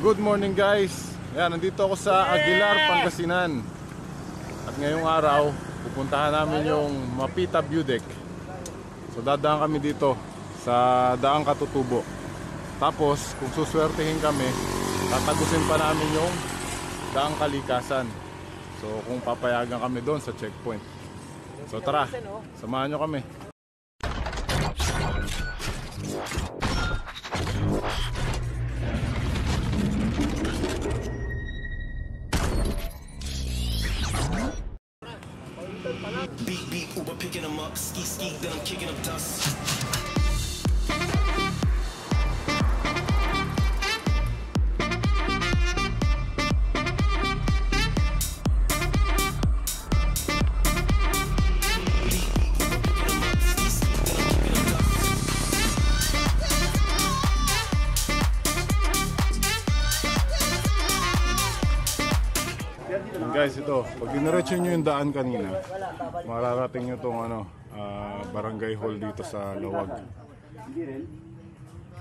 Good morning guys. Yan, nandito ako sa Aguilar, Pangasinan. At ngayong araw, pupuntahan namin yung Mapita View Deck. So dadaan kami dito sa Daang Katutubo. Tapos kung suswertehin kami, tatagusin pa namin yung Daang Kalikasan. So kung papayagan kami doon sa checkpoint. So tara, samahan nyo kami. Beat, Uber picking them up, ski, then I'm kicking up dust. Guys, ito, pag diniretso nyo yung daan kanina, mararating nyo itong barangay hall dito sa Lawag.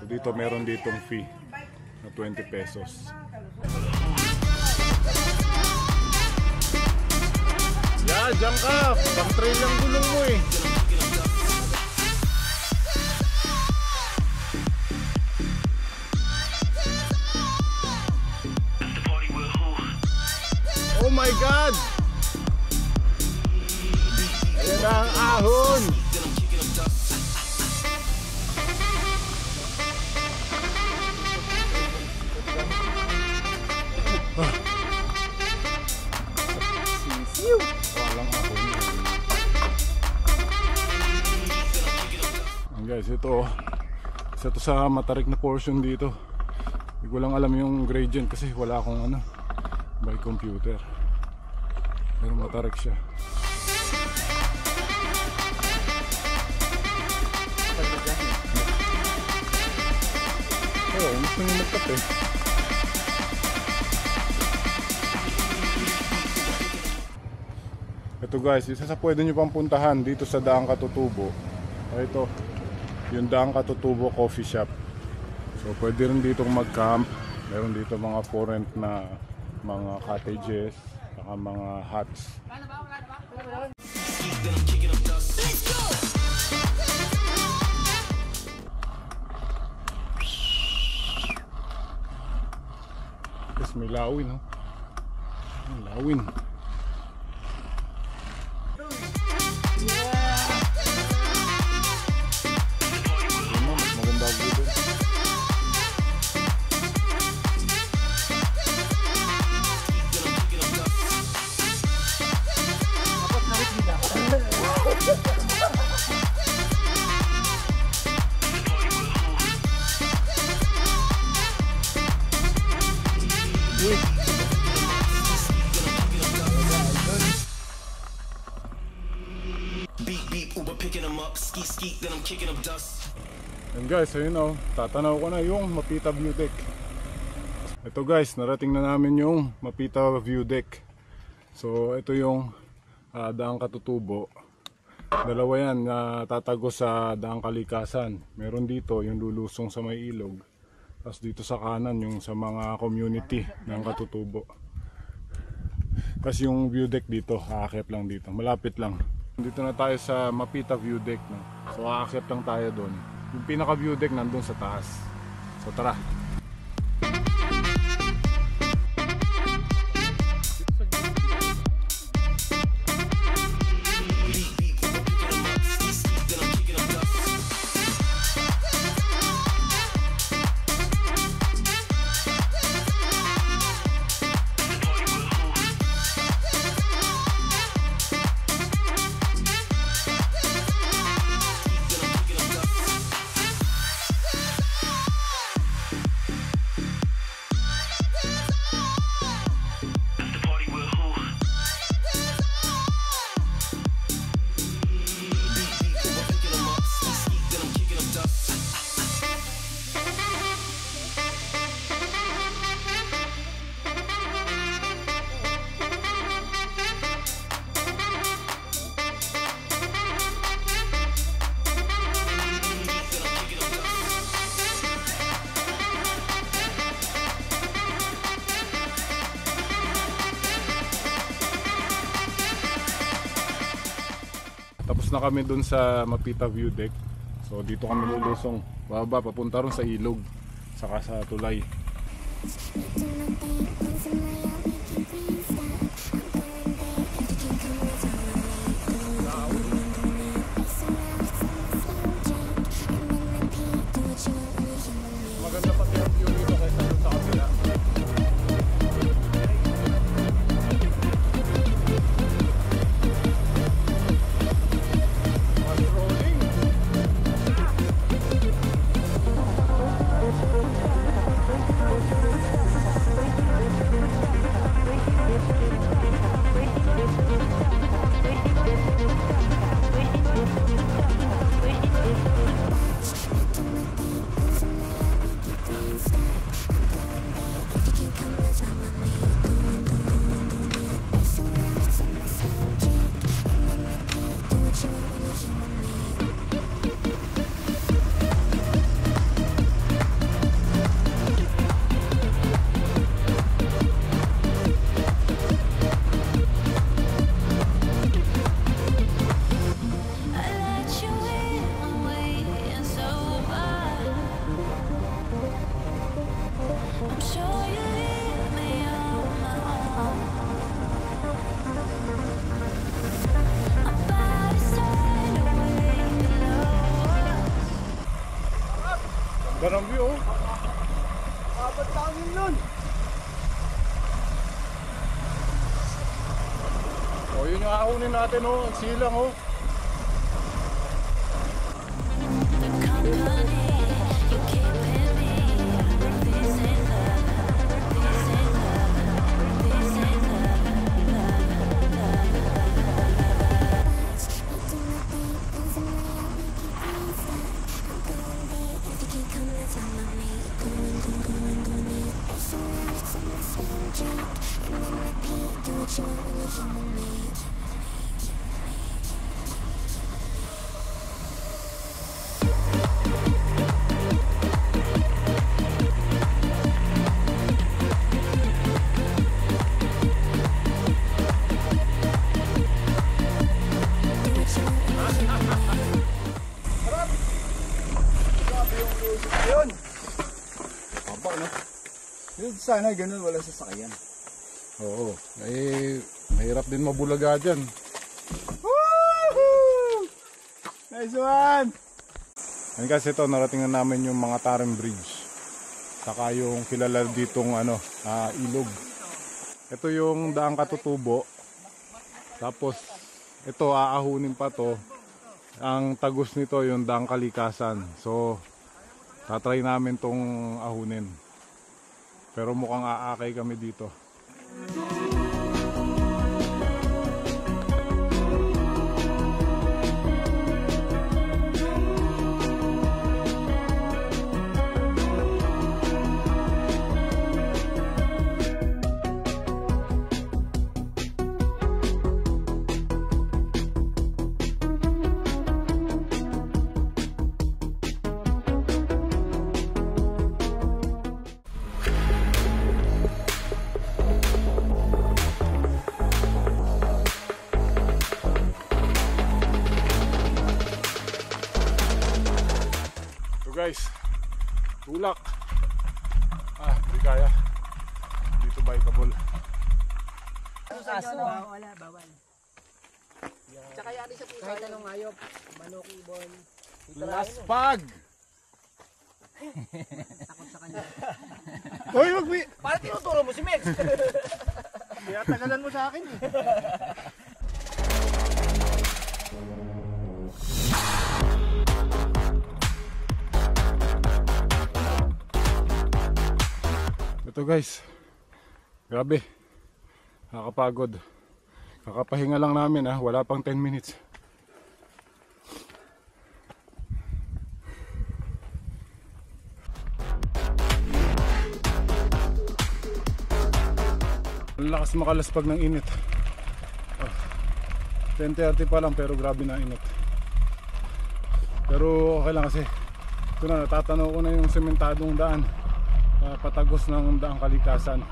So dito meron ditong fee na 20 pesos. Yeah, dyan ka! Pang trail ang gulong mo eh. Oh my God! Ayan na ang ahon! Sisiw! Walang ahon. Guys, ito isa to sa matarik na portion dito. Hindi ko lang alam yung gradient kasi wala akong by computer. Pero matarik siya. Oo, gusto nyo magkape. Ito guys, isa sa pwede nyo pang puntahan dito sa Daang Katutubo. Ito, yung Daang Katutubo Coffee Shop. So pwede rin dito mag-camp. Meron dito mga for rent na mga cottages, saka mga huts. Yes, may lawin, no? May lawin. Mas maganda dito. Beat, Uber picking them up, ski, then I'm kicking up dust. And guys, ayun tatanaw ko na yung Mapita View Deck. Ito guys, narating na namin yung Mapita View Deck. So ito yung Daang Katutubo. Dalawa yan na tatago sa Daang Kalikasan. Meron dito yung lulusong sa may ilog. Tapos dito sa kanan yung sa mga community ng Katutubo. Tapos yung view deck dito, aakyat lang dito. Malapit lang. Dito na tayo sa Mapita View Deck, no? So aakyat lang tayo doon. Yung pinaka view deck nandun sa taas. So tara. na kami dun sa Mapita View Deck. So dito kami lulusong baba papunta ron sa ilog saka sa tulay. Maganda pati ang view dito kaysa dun sa kabila. Ganang view oh. Apat taon nun. Oh, yun yung ahunin natin oh, ang silang oh. The company you keep in me. This ain't love. This ain't love. This ain't Yun. Haba no? Yun sana ganun wala sasakyan. Oo. Eh, mahirap din mabulaga dyan. Woohoo! Nice one! Yan kasi ito, narating na namin yung mga Tarim Bridge. Saka yung kilala ditong ilog. Ito yung Daang Katutubo. Tapos, ito aahunin pa to. Ang tagos nito yung Daang Kalikasan. So, tatry namin tong ahunin. Pero mukhang aakay kami dito. Guys, tulak. Hindi kaya. Dito bikeable. Aso. Wala, bawal. Tsaka yari sa puso. Kahit anong hayop, manok, ibon. Laspag! Takot sa kanya. Hoy, wag mi! Parang tinuturo mo si Mex. Kaya tagalan mo sa akin eh. Ito guys, grabe, nakakapagod. Kakapahinga lang namin wala pang 10 minutes. Ang lakas makalaspag ng init. 10:30 pa lang pero grabe na init. Pero okay lang kasi ito na, natatanaw ko na yung sementadong daan. Patagos ng Daang Kalikasan.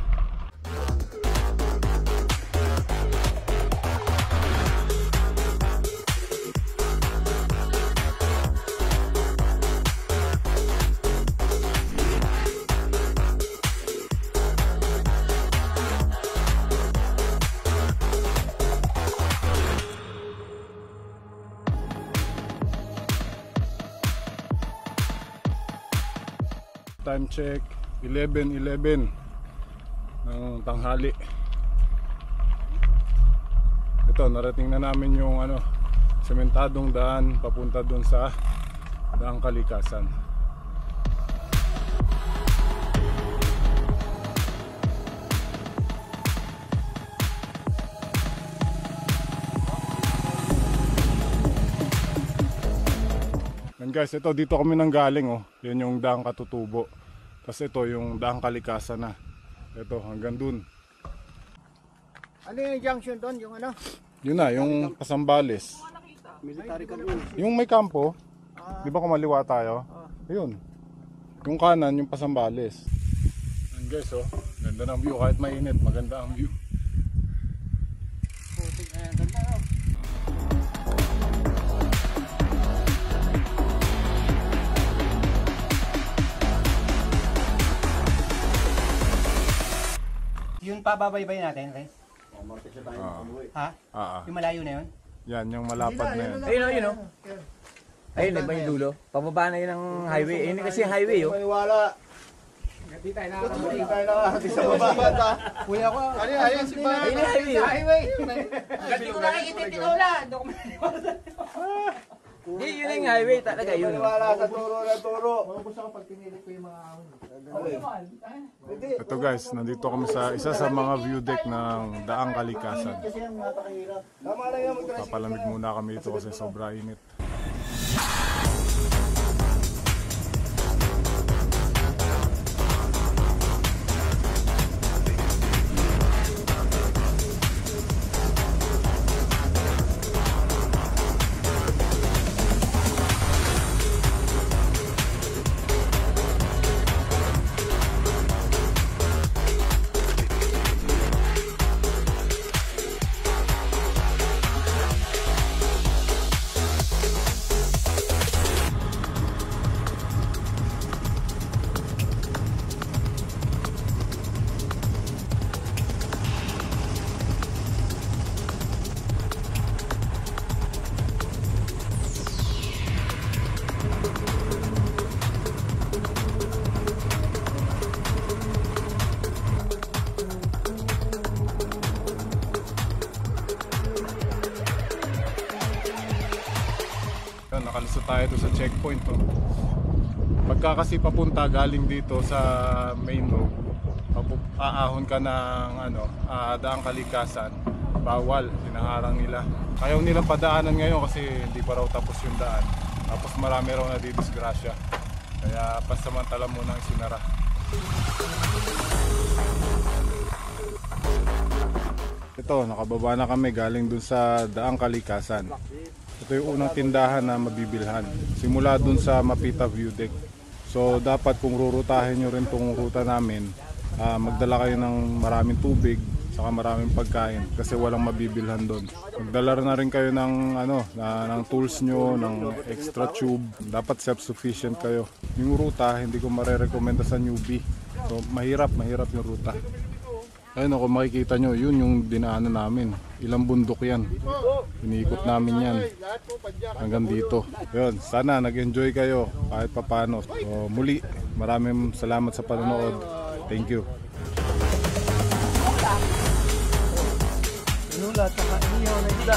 time check 11:11 ng tanghali. Ito, narating na namin yung sementadong daan papunta doon sa Daang Kalikasan. And guys, ito dito kami nang galing Yan yung Daang Katutubo. Tapos ito yung Daang Kalikasan na. Ito hanggang dun. Ano yung junction doon? Yung ano? Yun na, yung Pasambales. Military ka doon. Yung may kampo, di ba kumaliwa tayo? Ayun. Yung kanan, yung Pasambales. And guys, ganda ng view. Kahit mainit, maganda ang view. Putik na yan. Ganda no? Yung pababaybay natin, Ray? Ha? Yung malayo na yun? Yan, yung malapad na yan. Ayun o, yun o. Ayun, iba yung dulo. Pababa na yun ng highway. Ayun kasi yung highway o. Maniwala. Hindi tayo nakakarating sa baba. Kuya ko. Ayun si Bana. Ayun yung highway o. Highway. Gati ko nakikita yung tinola. Hindi ko maniwala. Hindi, yun yung highway talaga yun. Maniwala sa turo na turo. Gusto ko pag pinilit ko yung mga ahon. Ito guys, nandito kami sa isa sa mga view deck ng Daang Kalikasan. Tama lang yan. Papalamig muna kami dito kasi sobra init. Nakalusot tayo doon sa checkpoint Pagka kasi papunta galing dito sa main road, aahon ka ng Daang Kalikasan, bawal, hinaharang nila. Ayaw nilang padaanan ngayon kasi hindi pa raw tapos yung daan. Tapos marami raw na didisgrasya. Kaya pansamantala munang isinara. Ito, nakababa na kami galing dun sa Daang Kalikasan. Ito yung unang tindahan na mabibilhan. Simula dun sa Mapita View Deck. So dapat kung rurutahin nyo rin tong ruta namin, magdala kayo ng maraming tubig, saka maraming pagkain kasi walang mabibilhan doon. Magdala na rin kayo ng ng tools nyo, ng extra tube. Dapat self-sufficient kayo. Yung ruta hindi ko marerekomenda sa newbie. So mahirap yung ruta. Ayun, kung makikita nyo, yun yung dinaanan namin. Ilang bundok yan. Iniikot namin yan hanggang dito. Ayun, sana nag-enjoy kayo kahit papano. So, muli, maraming salamat sa panonood. Thank you. Nula, tsaka inihaw na isda.